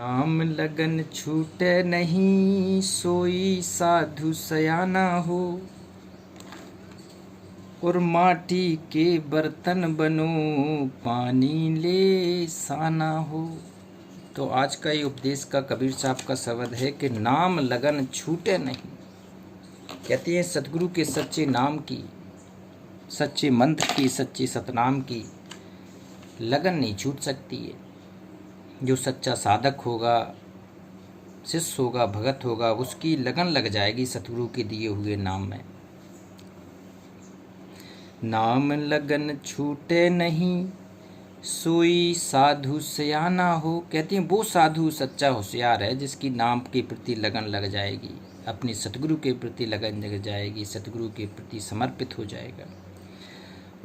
नाम लगन छूटे नहीं, सोई साधु सयाना हो। और माटी के बर्तन बनो, पानी ले साना हो। तो आज का ये उपदेश का कबीर साहब का शब्द है कि नाम लगन छूटे नहीं। कहते हैं सतगुरु के सच्चे नाम की, सच्चे मंत्र की, सच्चे सतनाम की लगन नहीं छूट सकती है। जो सच्चा साधक होगा, शिष्य होगा, भगत होगा, उसकी लगन लग जाएगी सतगुरु के दिए हुए नाम में। नाम लगन छूटे नहीं, सोई साधु सयाना हो। कहते हैं वो साधु सच्चा होशियार है जिसकी नाम के प्रति लगन लग जाएगी, अपनी सतगुरु के प्रति लगन लग जाएगी, सतगुरु के प्रति समर्पित हो जाएगा।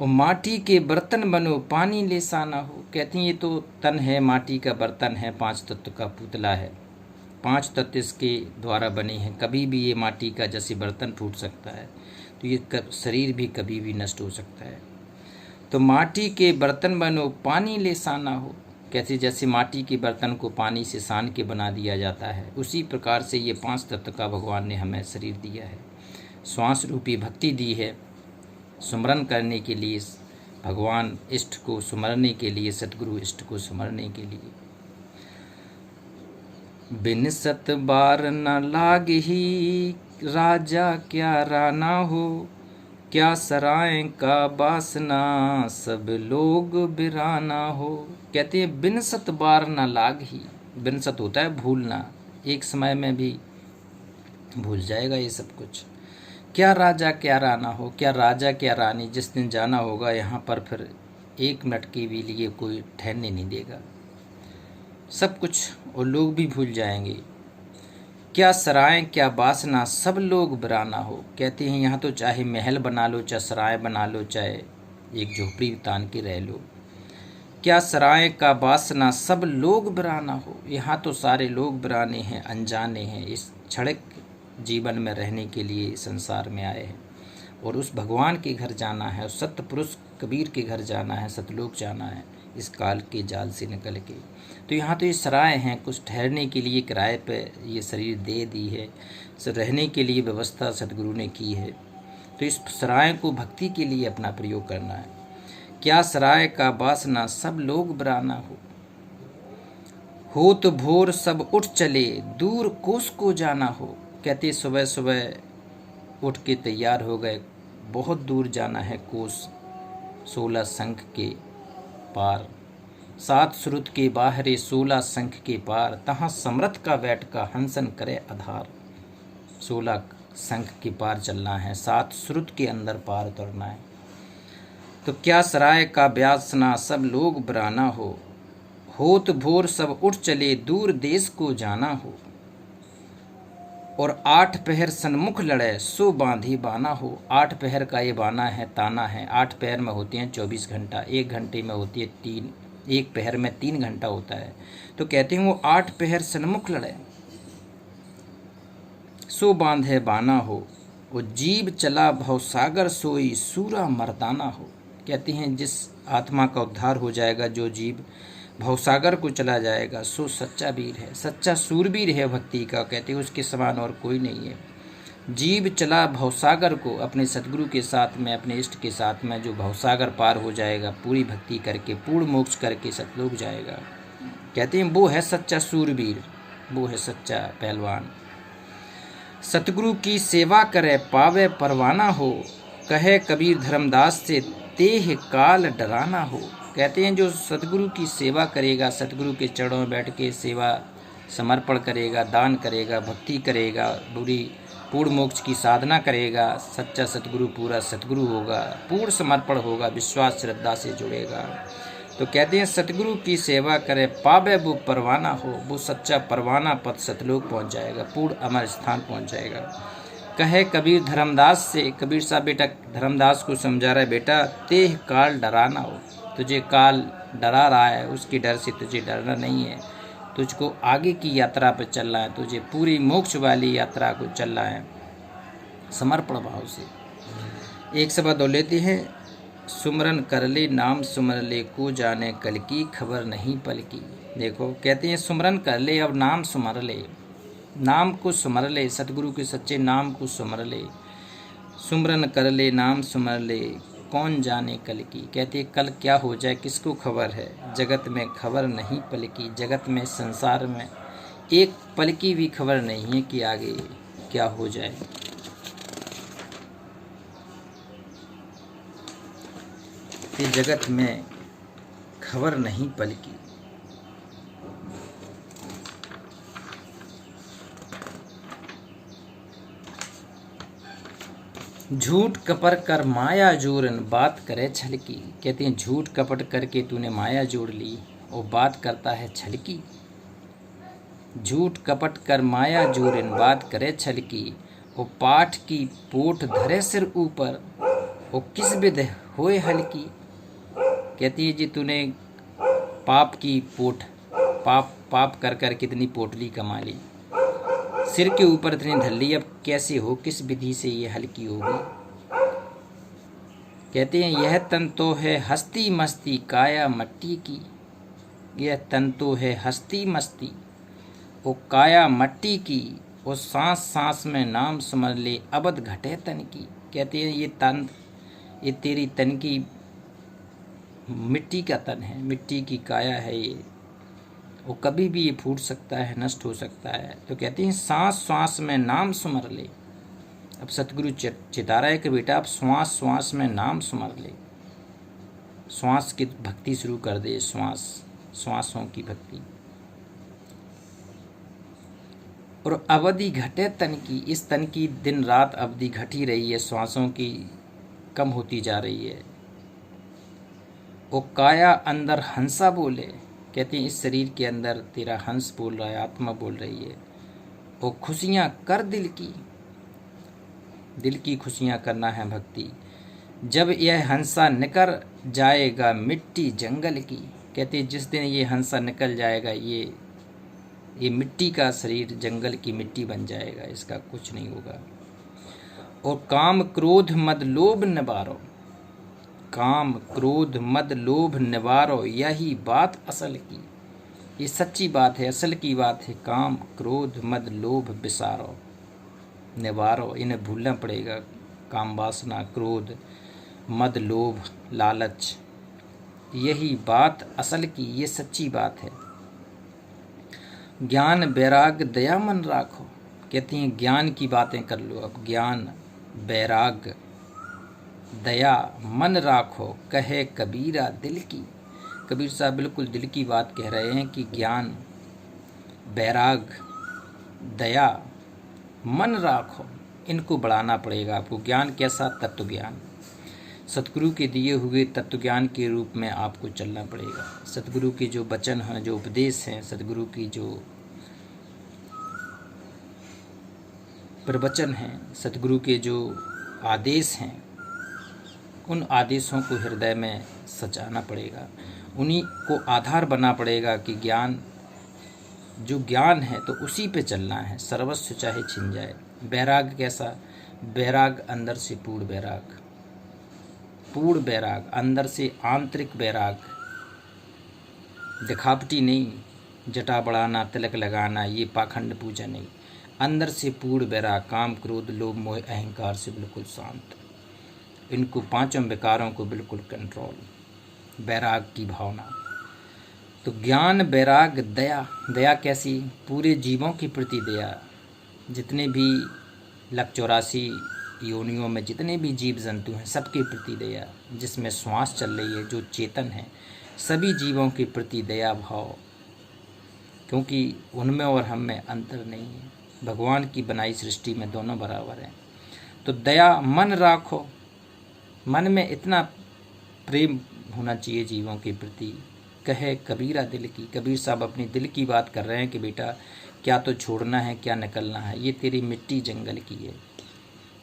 और माटी के बर्तन बनो, पानी ले साना हो। कहती हैं ये तो तन है, माटी का बर्तन है, 5 तत्व का पुतला है, 5 तत्व इसके द्वारा बने हैं। कभी भी ये माटी का जैसे बर्तन फूट सकता है, तो ये शरीर भी कभी भी नष्ट हो सकता है। तो माटी के बर्तन बनो, पानी ले साना हो। कैसे जैसे माटी के बर्तन को पानी से सान के बना दिया जाता है, उसी प्रकार से ये 5 तत्व का भगवान ने हमें शरीर दिया है, श्वास रूपी भक्ति दी है, सुमरन करने के लिए, भगवान इष्ट को सुमरने के लिए, सतगुरु इष्ट को सुमरने के लिए। बिन सत बार न लागही, राजा क्या राना हो। क्या सराय का बासना, सब लोग बिराना हो। कहते हैं बिन सत बार न लागही। बिन सत होता है भूलना, एक समय में भी भूल जाएगा ये सब कुछ। क्या राजा क्या राना हो। क्या राजा क्या रानी, जिस दिन जाना होगा यहाँ पर फिर 1 मिनट के भी लिए कोई ठहरने नहीं देगा, सब कुछ और लोग भी भूल जाएंगे। क्या सराय क्या बासना, सब लोग बिराना हो। कहते हैं यहाँ तो चाहे महल बना लो, चाहे सराय बना लो, चाहे एक झोपड़ी तान के रह लो। क्या सराय का बासना, सब लोग बिराना हो। यहाँ तो सारे लोग बिराने हैं, अनजाने हैं, इस क्षणिक जीवन में रहने के लिए संसार में आए हैं और उस भगवान के घर जाना है, उस सत्य पुरुष कबीर के घर जाना है, सतलोक जाना है, इस काल के जाल से निकल के। तो यहाँ तो ये सराय हैं, कुछ ठहरने के लिए किराए पे ये शरीर दे दी है, रहने के लिए व्यवस्था सतगुरु ने की है। तो इस सराय को भक्ति के लिए अपना प्रयोग करना है। क्या सराय का बासना, सब लोग बिराना हो तो भोर सब उठ चले, दूर कोस को जाना हो। कहते सुबह सुबह उठ के तैयार हो गए, बहुत दूर जाना है, कोस 16 शंख के पार, 7 श्रुत के बाहरे 16 शंख के पार, तहाँ समृत का बैठ का हंसन करे आधार। 16 शंख के पार चलना है, 7 श्रुत के अंदर पार उतरना है। तो क्या सराय का ब्यासना, सब लोग बिराना हो तो भोर सब उठ चले, दूर देश को जाना हो। और 8 पहर सन्मुख लड़े, सो बांधी बाना हो। 8 पहर का ये बाना है, ताना है। 8 पहर में होते हैं 24 घंटा, 1 घंटे में होती है 3, 1 पहर में 3 घंटा होता है। तो कहते हैं वो 8 पहर सन्मुख लड़े, सो बांधे बाना हो। वो जीव चला भवसागर, सोई सूरा मर्दाना हो। कहते हैं जिस आत्मा का उद्धार हो जाएगा, जो जीव भवसागर को चला जाएगा, सो सच्चा वीर है, सच्चा सूरवीर है भक्ति का। कहते हैं उसके समान और कोई नहीं है। जीव चला भवसागर को, अपने सतगुरु के साथ में, अपने इष्ट के साथ में जो भवसागर पार हो जाएगा, पूरी भक्ति करके, पूर्ण मोक्ष करके सतलोक जाएगा। कहते हैं वो है सच्चा सूरवीर, वो है सच्चा पहलवान। सतगुरु की सेवा करे, पावे परवाना हो। कहे कबीर धर्मदास से, तेह काल डराना हो। कहते हैं जो सतगुरु की सेवा करेगा, सतगुरु के चरणों में बैठ के सेवा समर्पण करेगा, दान करेगा, भक्ति करेगा, पूरी पूर्ण मोक्ष की साधना करेगा, सच्चा सतगुरु पूरा सतगुरु होगा, पूर्ण समर्पण होगा, विश्वास श्रद्धा से जुड़ेगा। तो कहते हैं सतगुरु की सेवा करे, पावे वो परवाना हो। वो सच्चा परवाना पद सतलोक पहुँच जाएगा, पूर्ण अमर स्थान पहुँच जाएगा। कहे कबीर धर्मदास से, कबीर साहब बेटा धर्मदास को समझा रहा है, बेटा तेह काल डराना हो। तुझे काल डरा रहा है, उसके डर से तुझे डरना नहीं है, तुझको आगे की यात्रा पर चलना है, तुझे पूरी मोक्ष वाली यात्रा को चलना है समर्पण भाव से। एक शब्द और लेते हैं, सुमरन कर ले नाम सुमर ले, को जाने कल की खबर नहीं पल की। देखो कहते हैं सुमरन कर ले, अब नाम सुमर ले, नाम को सुमर ले, सतगुरु के सच्चे नाम को सुमर ले। सुमरन कर ले नाम सुमर ले, कौन जाने कल की। कहते हैं कल क्या हो जाए किसको खबर है, जगत में खबर नहीं पल की। जगत में संसार में एक पल की भी खबर नहीं है कि आगे क्या हो जाए। ये जगत में खबर नहीं पल की। झूठ कपट कर माया जोरन, बात करे छल की। कहते हैं झूठ कपट करके तूने माया जोड़ ली और बात करता है छल की। झूठ कपट कर माया जोरन, बात करे छल की। ओ पाठ की पोठ धरे सिर ऊपर, ओ किस विध होए हल्की। कहती है जी तूने पाप की पोठ, पाप कर कर कितनी पोटली कमा ली, सिर के ऊपर इतनी धर ली, अब कैसे हो किस विधि से ये हल्की होगी। कहते हैं यह तन तो है हस्ती मस्ती, काया मट्टी की। यह तन तो है हस्ती मस्ती, वो काया मट्टी की। वो सांस सांस में नाम समझ ले, अबद घटे तन की। कहते हैं ये तन, ये तेरी तन की मिट्टी का तन है, मिट्टी की काया है ये, वो कभी भी ये फूट सकता है, नष्ट हो सकता है। तो कहते हैं सांस श्वास में नाम सुमर ले। अब सतगुरु चिता रहा है कि बेटा आप श्वास श्वास में नाम सुमर ले, श्वास की भक्ति शुरू कर दे, श्वासों की भक्ति। और अवधि घटे तन की, इस तन की दिन रात अवधि घटी रही है, श्वासों की कम होती जा रही है। वो काया अंदर हंसा बोले। कहते हैं इस शरीर के अंदर तेरा हंस बोल रहा है, आत्मा बोल रही है। वो खुशियाँ कर दिल की खुशियाँ करना है भक्ति। जब यह हंसा निकल जाएगा मिट्टी जंगल की। कहते हैं जिस दिन ये हंसा निकल जाएगा, ये मिट्टी का शरीर जंगल की मिट्टी बन जाएगा, इसका कुछ नहीं होगा। और काम क्रोध मद लोभ निवारो, काम क्रोध मद लोभ निवारो, यही बात असल की। ये सच्ची बात है, असल की बात है। काम क्रोध मद लोभ विसारो, निवारो, इन्हें भूलना पड़ेगा। काम वासना, क्रोध, मद, लोभ, लालच, यही बात असल की, ये सच्ची बात है। ज्ञान वैराग दया मन राखो। कहते हैं ज्ञान की बातें कर लो। अब ज्ञान वैराग दया मन राखो, कहे कबीरा दिल की। कबीर साहब बिल्कुल दिल की बात कह रहे हैं कि ज्ञान वैराग दया मन राखो, इनको बढ़ाना पड़ेगा आपको। ज्ञान कैसा? तत्व ज्ञान, सतगुरु के दिए हुए तत्व ज्ञान के रूप में आपको चलना पड़ेगा। सतगुरु के जो वचन हैं, जो उपदेश हैं, सतगुरु की जो प्रवचन हैं, सतगुरु के जो आदेश हैं, उन आदेशों को हृदय में सजाना पड़ेगा, उन्हीं को आधार बनना पड़ेगा कि ज्ञान, जो ज्ञान है तो उसी पे चलना है, सर्वस्व चाहे छिन जाए। वैराग कैसा? वैराग अंदर से पूर्ण वैराग, पूर्ण वैराग, अंदर से आंतरिक वैराग, दिखावटी नहीं, जटा बढ़ाना, तिलक लगाना, ये पाखंड पूजा नहीं। अंदर से पूर्ण वैराग, काम क्रोध लोभ मोह अहंकार से बिल्कुल शांत, इनको पांचों विकारों को बिल्कुल कंट्रोल, वैराग की भावना। तो ज्ञान वैराग दया, दया कैसी? पूरे जीवों के प्रति दया। जितने भी 184 योनियों में जितने भी जीव जंतु हैं, सबके प्रति दया। जिसमें श्वास चल रही है, जो चेतन है, सभी जीवों के प्रति दया भाव, क्योंकि उनमें और हम में अंतर नहीं है। भगवान की बनाई सृष्टि में दोनों बराबर हैं। तो दया मन राखो, मन में इतना प्रेम होना चाहिए जीवों के प्रति। कहे कबीरा दिल की, कबीर साहब अपनी दिल की बात कर रहे हैं कि बेटा क्या तो छोड़ना है, क्या निकलना है, ये तेरी मिट्टी जंगल की है।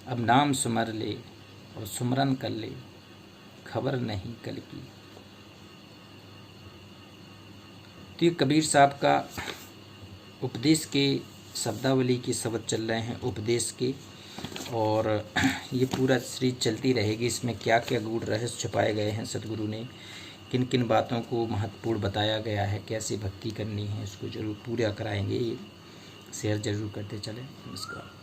अब नाम सुमर ले और सुमरन कर ले, खबर नहीं कल की। तो ये कबीर साहब का उपदेश के शब्दावली के शब्द चल रहे हैं, उपदेश के। और ये पूरा सीरीज चलती रहेगी। इसमें क्या क्या गूढ़ रहस्य छुपाए गए हैं, सदगुरु ने किन किन बातों को महत्वपूर्ण बताया गया है, कैसे भक्ति करनी है, इसको जरूर पूरा कराएंगे। ये शेयर जरूर करते चलें। नमस्कार।